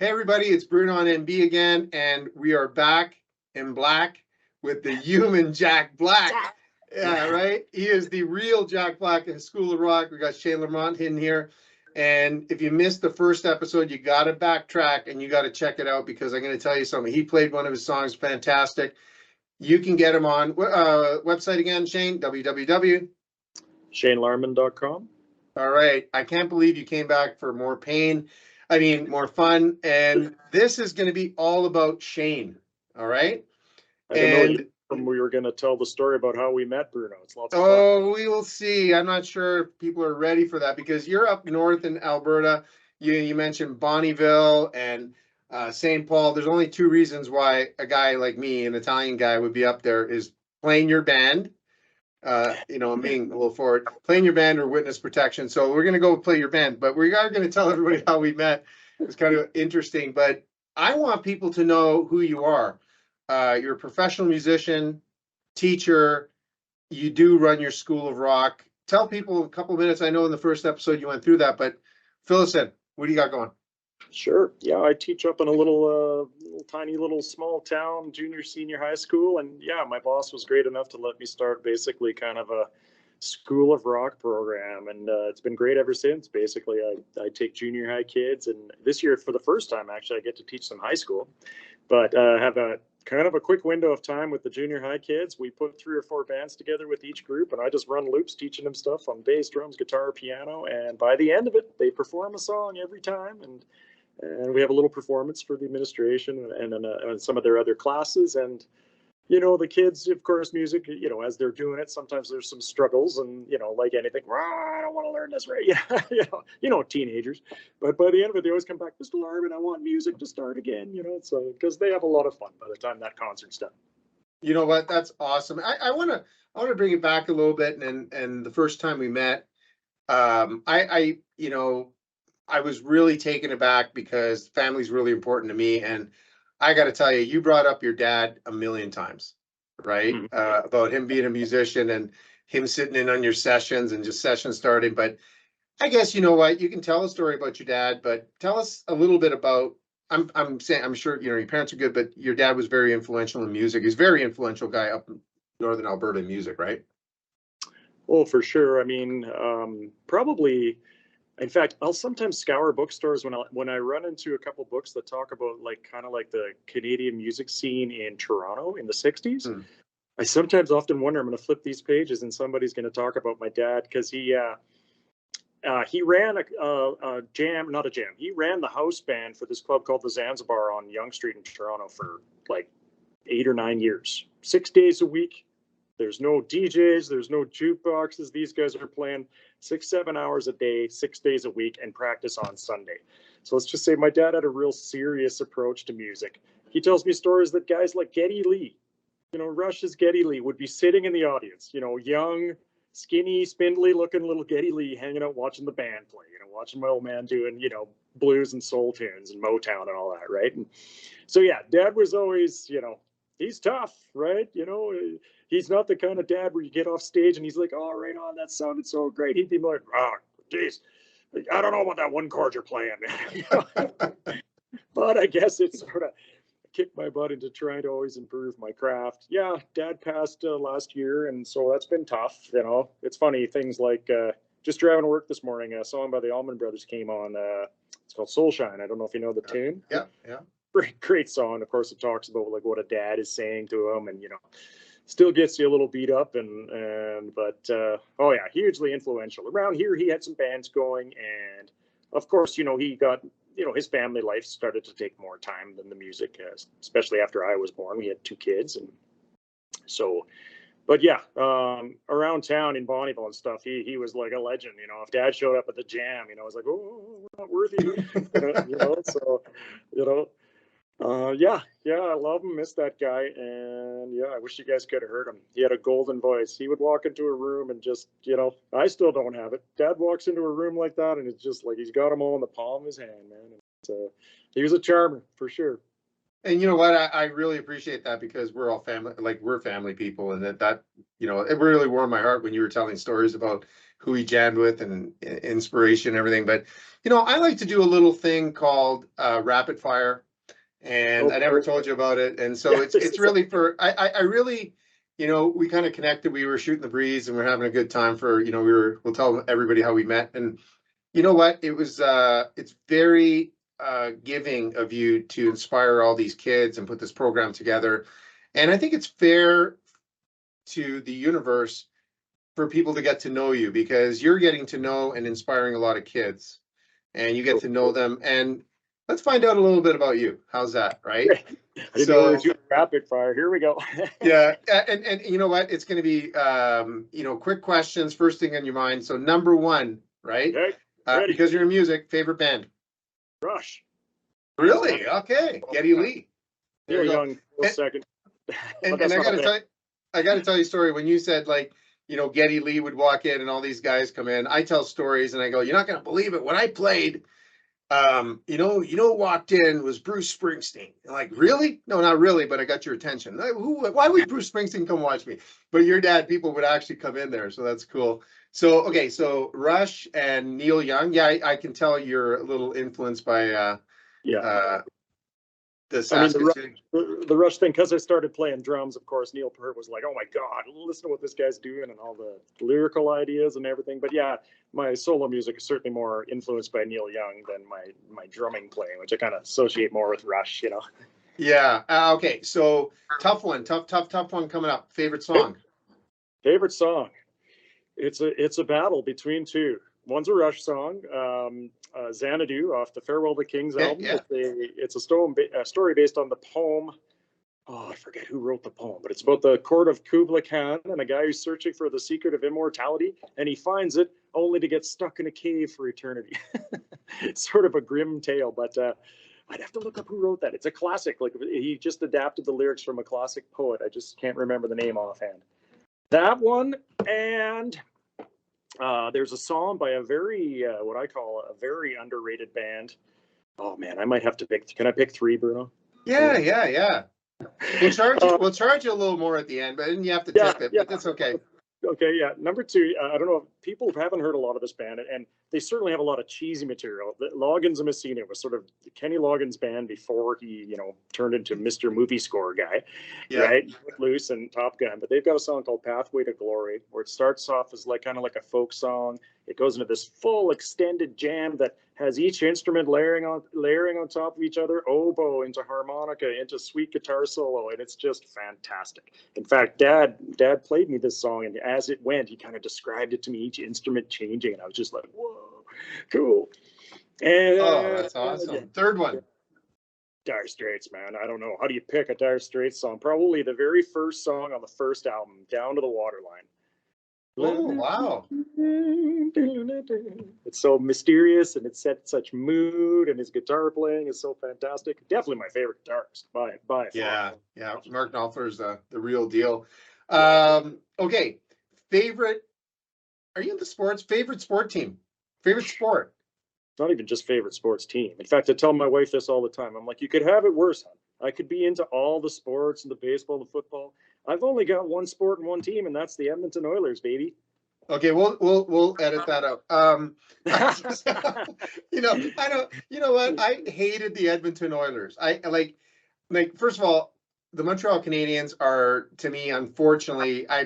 Hey everybody, it's Bruno and MB again, and we are back in black with the human Jack Black. Yeah, right? He is the real Jack Black in School of Rock. We got Shane Larmand in here. And if you missed the first episode, you got to backtrack and you got to check it out because I'm going to tell you something. He played one of his songs fantastic. You can get him on website again, Shane, www. ShaneLarmand.com. All right. I can't believe you came back for more more fun. And this is going to be all about Shane. All right. I don't know we were going to tell the story about how we met, Bruno. It's lots of fun. Oh, we will see. I'm not sure if people are ready for that because you're up north in Alberta. You mentioned Bonnyville and St. Paul. There's only two reasons why a guy like me, an Italian guy, would be up there is playing your band. Being a little forward, playing your band or witness protection. So we're going to go play your band, but we are going to tell everybody how we met. It's kind of interesting, but I want people to know who you are. You're a professional musician, teacher. You do run your School of Rock. Tell people in a couple of minutes. I know in the first episode you went through that, but fill us in. What do you got going? Sure. Yeah, I teach up in a little tiny small town, senior high school. And yeah, my boss was great enough to let me start basically kind of a School of Rock program. And it's been great ever since. Basically, I take junior high kids. And this year, for the first time, actually, I get to teach some high school. But have a kind of a quick window of time with the junior high kids. We put 3 or 4 bands together with each group, and I just run loops teaching them stuff on bass, drums, guitar, piano. And by the end of it, they perform a song every time. And we have a little performance for the administration and some of their other classes. And, the kids, of course, music, as they're doing it, sometimes there's some struggles and, like anything, I don't want to learn this, right? Teenagers. But by the end of it, they always come back, Mr. Larmand, I want music to start again, so because they have a lot of fun by the time that concert's done. You know what? That's awesome. I want to bring it back a little bit. And the first time we met, I was really taken aback because family's really important to me. And I got to tell you, you brought up your dad a million times, right? Mm-hmm. About him being a musician and him sitting in on your sessions and just sessions starting. But I guess, you know what, you can tell a story about your dad, but tell us a little bit about, I'm sure, your parents are good, but your dad was very influential in music. He's a very influential guy up in Northern Alberta in music, right? Oh, for sure. I mean, probably. In fact, I'll sometimes scour bookstores when I run into a couple books that talk about kind of the Canadian music scene in Toronto in the 60s. I sometimes often wonder, I'm going to flip these pages and somebody's going to talk about my dad because he ran a jam, not a jam. He ran the house band for this club called the Zanzibar on Yonge Street in Toronto for 8 or 9 years, 6 days a week. There's no DJs, there's no jukeboxes. These guys are playing 6-7 hours a day, 6 days a week, and practice on Sunday. So let's just say my dad had a real serious approach to music. He tells me stories that guys like Geddy Lee, Rush's Geddy Lee, would be sitting in the audience, young, skinny, spindly looking little Geddy Lee hanging out watching the band play, watching my old man doing, blues and soul tunes and Motown and all that, right? And so, yeah, Dad was always, he's tough, right? He's not the kind of dad where you get off stage and he's like, oh, right on, that sounded so great. He'd be like, oh, geez, I don't know about that one chord you're playing. But I guess it sort of kicked my butt into trying to always improve my craft. Yeah, Dad passed last year, and so that's been tough. It's funny, things like just driving to work this morning, a song by the Allman Brothers came on. It's called Soulshine. I don't know if you know the tune. Yeah. Great song. Of course, it talks about what a dad is saying to him, and still gets you a little beat up, but oh yeah, hugely influential. Around here, he had some bands going, and of course, he got, his family life started to take more time than the music, especially after I was born. We had 2 kids, and so, but yeah, around town in Bonnyville and stuff, he was like a legend. If Dad showed up at the jam, I was like, oh, we're not worthy, so, yeah, I love him, miss that guy, and yeah, I wish you guys could have heard him. He had a golden voice. He would walk into a room and just, I still don't have it. Dad walks into a room like that, and it's just like he's got them all in the palm of his hand, man. And he was a charmer for sure. And you know what? I really appreciate that because we're all family, like we're family people, and that it really warmed my heart when you were telling stories about who he jammed with and inspiration and everything. But I like to do a little thing called rapid fire, and I never Okay. told you about it. And so Yeah, it's really for I really we kind of connected. We were shooting the breeze and we're having a good time for we'll tell everybody how we met. And you know what? It's very giving of you to inspire all these kids and put this program together. And I think it's fair to the universe for people to get to know you because you're getting to know and inspiring a lot of kids and you get to know them. And let's find out a little bit about you. How's that? Right. I didn't know we were So doing rapid fire. Here we go. yeah, and you know what? It's going to be quick questions, first thing on your mind. So number one, right? Okay, ready. Because you're in music, favorite band. Rush. Really? Okay. Geddy Lee. There Neil you go. Young, for a second. And But I that's not gotta a tell you, I gotta tell you a story. When you said Geddy Lee would walk in and all these guys come in, I tell stories and I go, you're not gonna believe it. When I played, who walked in was Bruce Springsteen. I'm like, really? No, not really, but I got your attention. Like, why would Bruce Springsteen come watch me? But your dad, people would actually come in there, so that's cool. So okay, so Rush and Neil Young. Yeah, I can tell you're a little influenced by Yeah. the I mean, Saskatoon. the Rush thing, because I started playing drums, of course, Neil Peart was like, oh my God, listen to what this guy's doing and all the lyrical ideas and everything. But yeah, my solo music is certainly more influenced by Neil Young than my drumming playing, which I kind of associate more with Rush. Yeah. Okay. So tough one. Tough one coming up. Favorite song? Favorite song? It's a battle between two. One's a Rush song, Xanadu off the Farewell to Kings Okay, album. yeah. It's a story based on the poem. Oh, I forget who wrote the poem, but it's about the court of Kublai Khan and a guy who's searching for the secret of immortality, and he finds it only to get stuck in a cave for eternity. It's sort of a grim tale, but I'd have to look up who wrote that. It's a classic. Like he just adapted the lyrics from a classic poet. I just can't remember the name offhand. That one, and there's a song by a very what I call a very underrated band. Oh man, I might have to pick. Can I pick three, Bruno? Yeah. We'll charge you a little more at the end, but then you have to tip it. But that's okay. Okay, yeah. Number two, I don't know. People haven't heard a lot of this band, and they certainly have a lot of cheesy material. Loggins and Messina was sort of Kenny Loggins' band before he, turned into Mr. Movie Score guy, right? Loose and Top Gun. But they've got a song called Pathway to Glory, where it starts off as kind of like a folk song. It goes into this full extended jam that has each instrument layering on top of each other, oboe into harmonica into sweet guitar solo, and it's just fantastic. In fact, Dad played me this song, and as it went, he kind of described it to me, each instrument changing, and I was just like, "Whoa, cool!" And that's awesome. yeah. Third one. Dire Straits, man. I don't know. How do you pick a Dire Straits song? Probably the very first song on the first album, Down to the Waterline. Oh, wow. It's so mysterious and it set such mood, and his guitar playing is so fantastic. Definitely my favorite guitarist by far. Yeah. Mark Knopfler's the real deal. Okay. Are you into sports? Favorite sport team? Favorite sport? It's not even just favorite sports team. In fact, I tell my wife this all the time. I'm like, you could have it worse, hon. I could be into all the sports and the baseball, the football. I've only got one sport and one team, and that's the Edmonton Oilers, baby. Okay, we'll edit that out. I don't. You know what? I hated the Edmonton Oilers. I like first of all, the Montreal Canadiens are, to me, unfortunately, I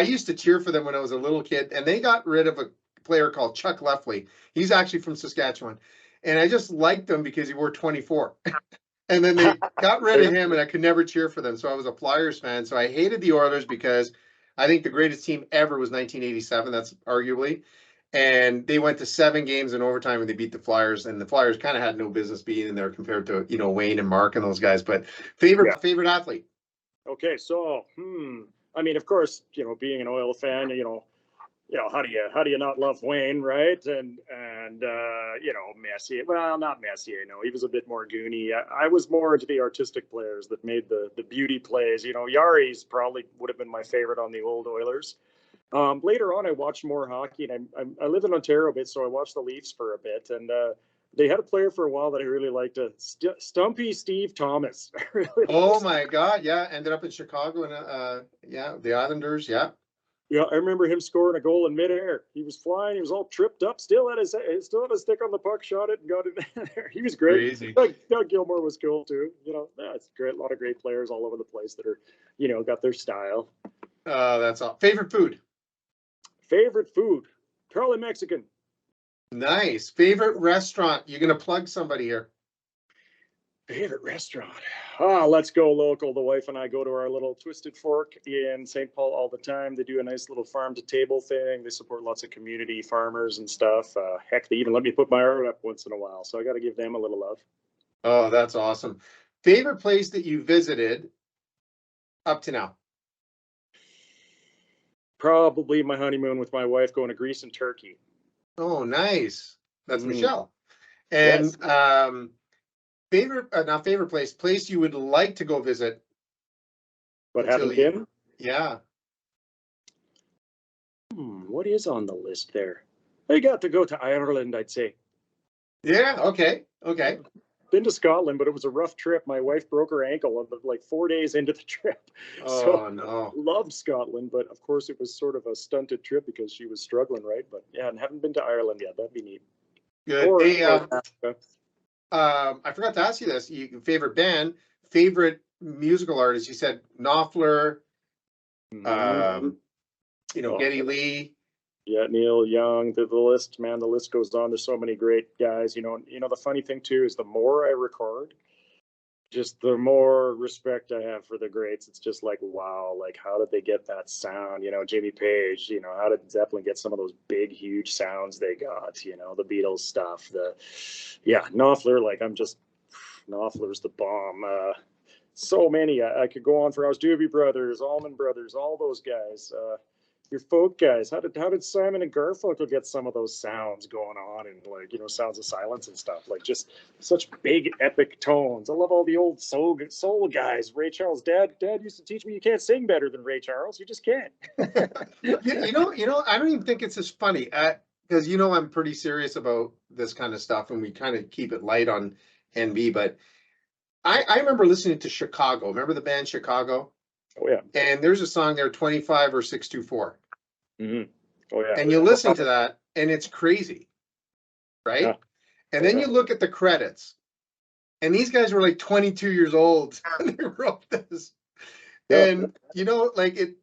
used to cheer for them when I was a little kid, and they got rid of a player called Chuck Leffley. He's actually from Saskatchewan, and I just liked him because he wore 24. And then they got rid of him, and I could never cheer for them. So I was a Flyers fan. So I hated the Oilers because I think the greatest team ever was 1987. That's arguably. And they went to 7 games in overtime and they beat the Flyers. And the Flyers kind of had no business being in there compared to, Wayne and Mark and those guys. But favorite athlete? Okay, so I mean, of course, being an Oil fan, how do you not love Wayne, right? And Messier. Well, not Messier. No, he was a bit more goony. I was more into the artistic players that made the beauty plays. Yari's probably would have been my favorite on the old Oilers. Later on, I watched more hockey, and I live in Ontario a bit, so I watched the Leafs for a bit. And They had a player for a while that I really liked, Stumpy Steve Thomas. Really Oh my God, yeah, ended up in Chicago and yeah, the Islanders, yeah. Yeah, I remember him scoring a goal in midair. He was flying. He was all tripped up. Still had his stick on the puck, shot it, and got it in there. He was great. Crazy. Doug Gilmour was cool too. Yeah, it's great. A lot of great players all over the place that are, got their style. That's all. Favorite food? Favorite food? Probably Mexican. Nice. Favorite restaurant? You're gonna plug somebody here. Favorite restaurant? Let's go local. The wife and I go to our little Twisted Fork in St. Paul all the time. They do a nice little farm to table thing. They support lots of community farmers and stuff. Heck, they even let me put my art up once in a while. So I got to give them a little love. Oh, that's awesome. Favorite place that you visited up to now? Probably my honeymoon with my wife, going to Greece and Turkey. Oh, nice. That's Michelle. Yes. And not favorite place you would like to go visit. But haven't been? Yeah. What is on the list there? I got to go to Ireland, I'd say. Yeah, okay. Been to Scotland, but it was a rough trip. My wife broke her ankle like 4 days into the trip. Oh, no. Loved Scotland, but of course it was sort of a stunted trip because she was struggling, right? But yeah, and haven't been to Ireland yet. That'd be neat. Good. Hey, I forgot to ask you this. Favorite band, favorite musical artist? You said Knopfler, Geddy Lee. Yeah, Neil Young. The list goes on. There's so many great guys. The funny thing too is the more I record, just the more respect I have for the greats. It's just like, wow, like how did they get that sound? Jimmy Page, how did Zeppelin get some of those big, huge sounds they got? The Beatles stuff, Knopfler, Knopfler's the bomb. So many, I could go on for hours. Doobie Brothers, Allman Brothers, all those guys. Your folk guys, how did Simon and Garfunkel get some of those sounds going on, and Sounds of Silence and stuff, like just such big epic tones. I love all the old soul guys. Ray Charles, dad used to teach me you can't sing better than Ray Charles. You just can't. I don't even think it's as funny because I'm pretty serious about this kind of stuff, and we kind of keep it light on NB. But I remember listening to Chicago. Remember the band Chicago? Oh yeah. And there's a song there, 25 or 624. Mm-hmm. Oh yeah. And you listen to that, and it's crazy, right? Yeah. And then you look at the credits, and these guys were like 22 years old when they wrote this. Yeah. And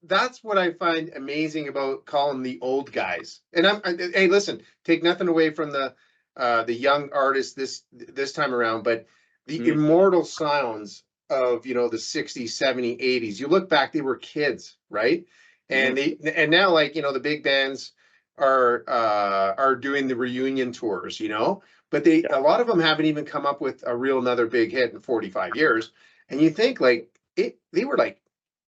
that's what I find amazing about calling the old guys. And hey, listen, take nothing away from the young artists this time around, but the immortal sounds of the 60s, 70s, 80s. You look back, they were kids, right? And and now the big bands are doing the reunion tours, but a lot of them haven't even come up with a real another big hit in 45 years. And you think they were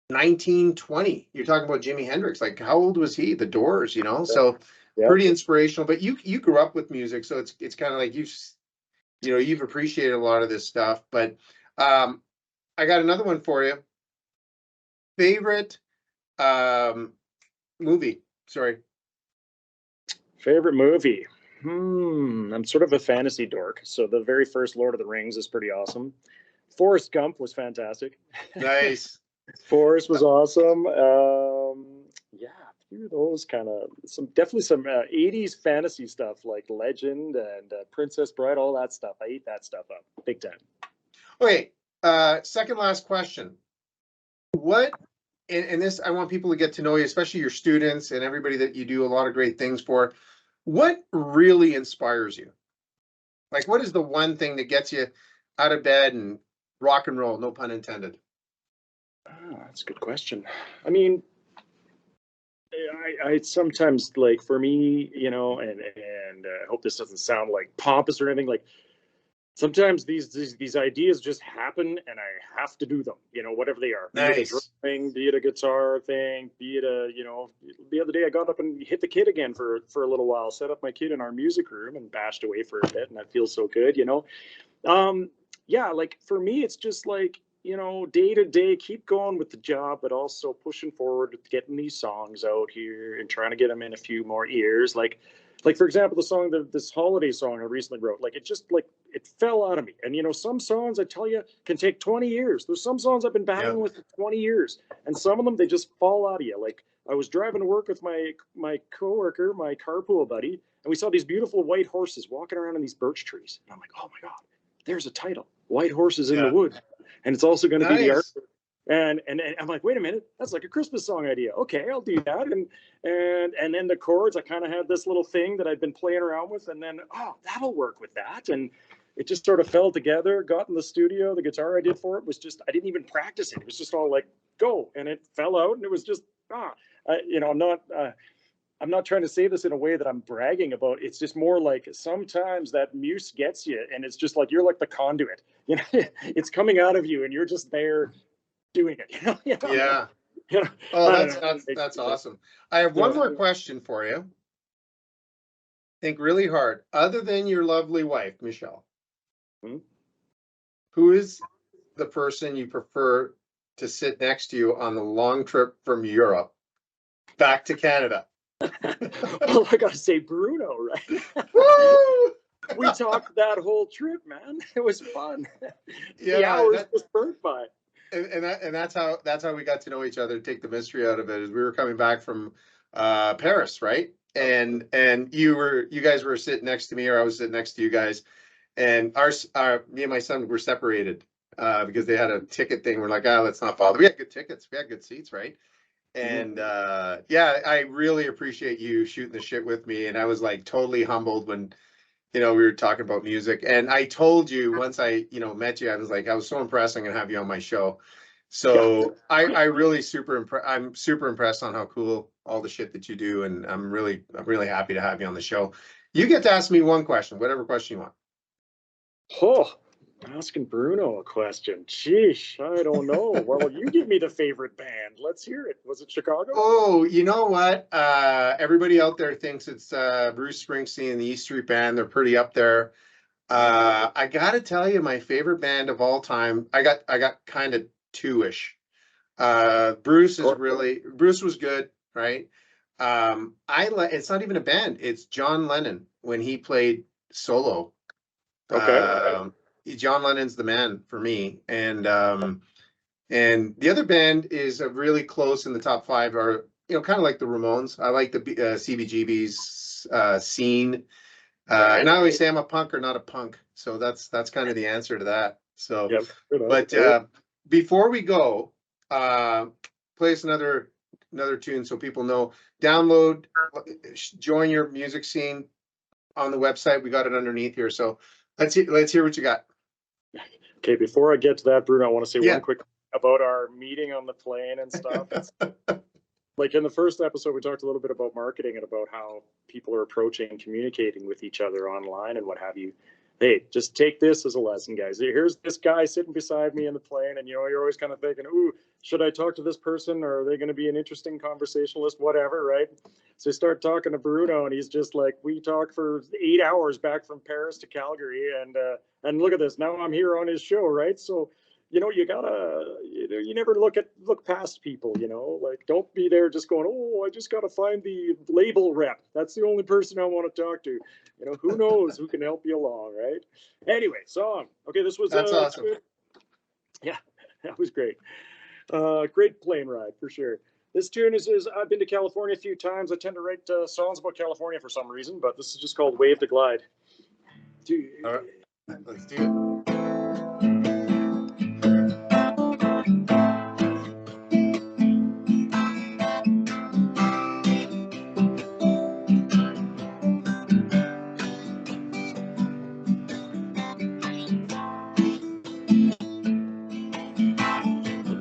19, 20. You're talking about Jimi Hendrix. Like, how old was he? The Doors, so pretty inspirational. But you grew up with music, so it's kind of like you've appreciated a lot of this stuff. But I got another one for you. Favorite movie? Sorry. Favorite movie? I'm sort of a fantasy dork, so the very first Lord of the Rings is pretty awesome. Forrest Gump was fantastic. Nice. Forrest was awesome. Yeah, a few of those kind of definitely some 80s fantasy stuff like Legend and Princess Bride, all that stuff. I eat that stuff up big time. Okay. Second last question. What, and this, I want people to get to know you, especially your students and everybody that you do a lot of great things for. What really inspires you? Like, what is the one thing that gets you out of bed and rock and roll? No pun intended. That's a good question. I mean, I sometimes, like, for me, and I hope this doesn't sound like pompous or anything, like, sometimes these ideas just happen and I have to do them, whatever they are. Nice. Be it a drawing, be it a guitar thing, be it the other day I got up and hit the kit again for a little while, set up my kit in our music room and bashed away for a bit, and that feels so good, Yeah, like for me, it's just like, day to day, keep going with the job, but also pushing forward with getting these songs out here and trying to get them in a few more ears. Like, like, for example, the song, this holiday song I recently wrote, like, it just, like, it fell out of me. And, you know, some songs, I tell you, can take 20 years. There's some songs I've been battling with for 20 years. And some of them, they just fall out of you. Like, I was driving to work with my coworker, my carpool buddy, and we saw these beautiful white horses walking around in these birch trees. And I'm like, oh my God, there's a title, White Horses in the Wood. And it's also going to be the art. And I'm like, wait a minute, that's like a Christmas song idea. Okay, I'll do that. And then the chords, I kind of had this little thing that I'd been playing around with, and then, oh, that'll work with that. And it just sort of fell together, got in the studio. The guitar I did for it was just, I didn't even practice it. It was just all like, go. And it fell out, and it was just, you know, I'm not trying to say this in a way that I'm bragging about. It's just more like sometimes that muse gets you, and it's just like, you're like the conduit, you know, it's coming out of you, and you're just there doing it. You know? Yeah. You know? Oh, that's awesome. I have one more question for you. Think really hard. Other than your lovely wife, Michelle, who is the person you prefer to sit next to you on the long trip from Europe back to Canada? Well, I gotta say Bruno, right? Woo! We talked that whole trip, man. It was fun. Yeah, the hours just burnt by. And that's how we got to know each other. Take the mystery out of it. Is we were coming back from Paris, right? And you guys were sitting next to me, or I was sitting next to you guys, and me and my son were separated because they had a ticket thing. We're like, let's not bother. We had good tickets. We had good seats, right? And yeah, I really appreciate you shooting the shit with me. And I was like totally humbled when, you know, we were talking about music. And I told you once I, you know, met you, I was like, I was so impressed. I'm gonna have you on my show. So I really I'm super impressed on how cool all the shit that you do, and I'm really happy to have you on the show. You get to ask me one question, whatever question you want. Oh, asking Bruno a question. Sheesh, I don't know. Well, you give me the favorite band. Let's hear it. Was it Chicago? Oh, you know what? Everybody out there thinks it's Bruce Springsteen and the E Street Band. They're pretty up there. I gotta tell you, my favorite band of all time. I got kind of two-ish. Bruce was good, right? It's not even a band. It's John Lennon when he played solo. Okay. John Lennon's the man for me, and the other band is a really close in the top 5 are, you know, kind of like the Ramones. I like the CBGB's scene. And I always say I'm a punker, not a punk. So that's kind of the answer to that. So, but before we go, play us another tune so people know. Download, join your music scene on the website. We got it underneath here. So let's hear what you got. Okay, before I get to that, Bruno, I want to say one quick about our meeting on the plane and stuff. Like in the first episode, we talked a little bit about marketing and about how people are approaching and communicating with each other online and what have you. Hey, just take this as a lesson, guys. Here's this guy sitting beside me in the plane, and you know, you're always kind of thinking, ooh, should I talk to this person, or are they going to be an interesting conversationalist, whatever, right? So you start talking to Bruno, and he's just like, we talked for 8 hours back from Paris to Calgary, and look at this, now I'm here on his show, right? So, you know, you gotta, you never look past people, you know, like don't be there just going, oh, I just gotta find the label rep. That's the only person I want to talk to. You know, who knows who can help you along, right? Anyway, song. Okay, this was that's awesome. Good. Yeah, that was great. Great plane ride for sure. This tune is I've been to California a few times. I tend to write songs about California for some reason, but this is just called Wave to Glide. All right, let's do it.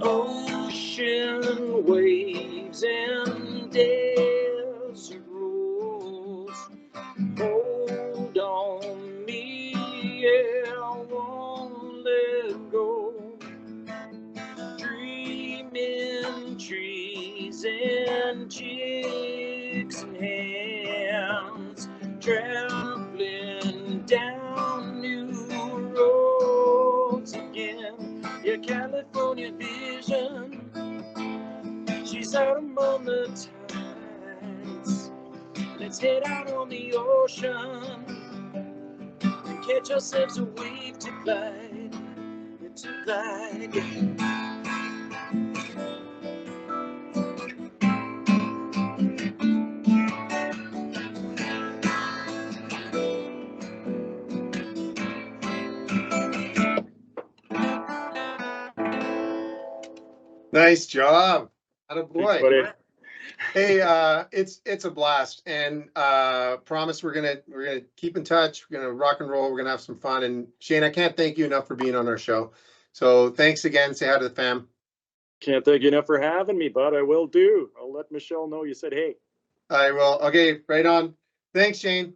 Ocean waves and desert rolls hold on me, yeah, I won't let go. Dreaming trees and cheeks and hands, traveling down new roads again. Yeah, California vision, she's out among the tides, Let's head out on the ocean and catch ourselves a wave to glide, to glide. Nice job. Thanks, Attaboy. buddy. Hey, it's a blast, and promise we're gonna keep in touch. We're gonna rock and roll. We're gonna have some fun. And Shane, I can't thank you enough for being on our show. So thanks again. Say hi to the fam. Can't thank you enough for having me, bud. I will do. I'll let Michelle know you said hey. I will. Okay, right on. Thanks, Shane.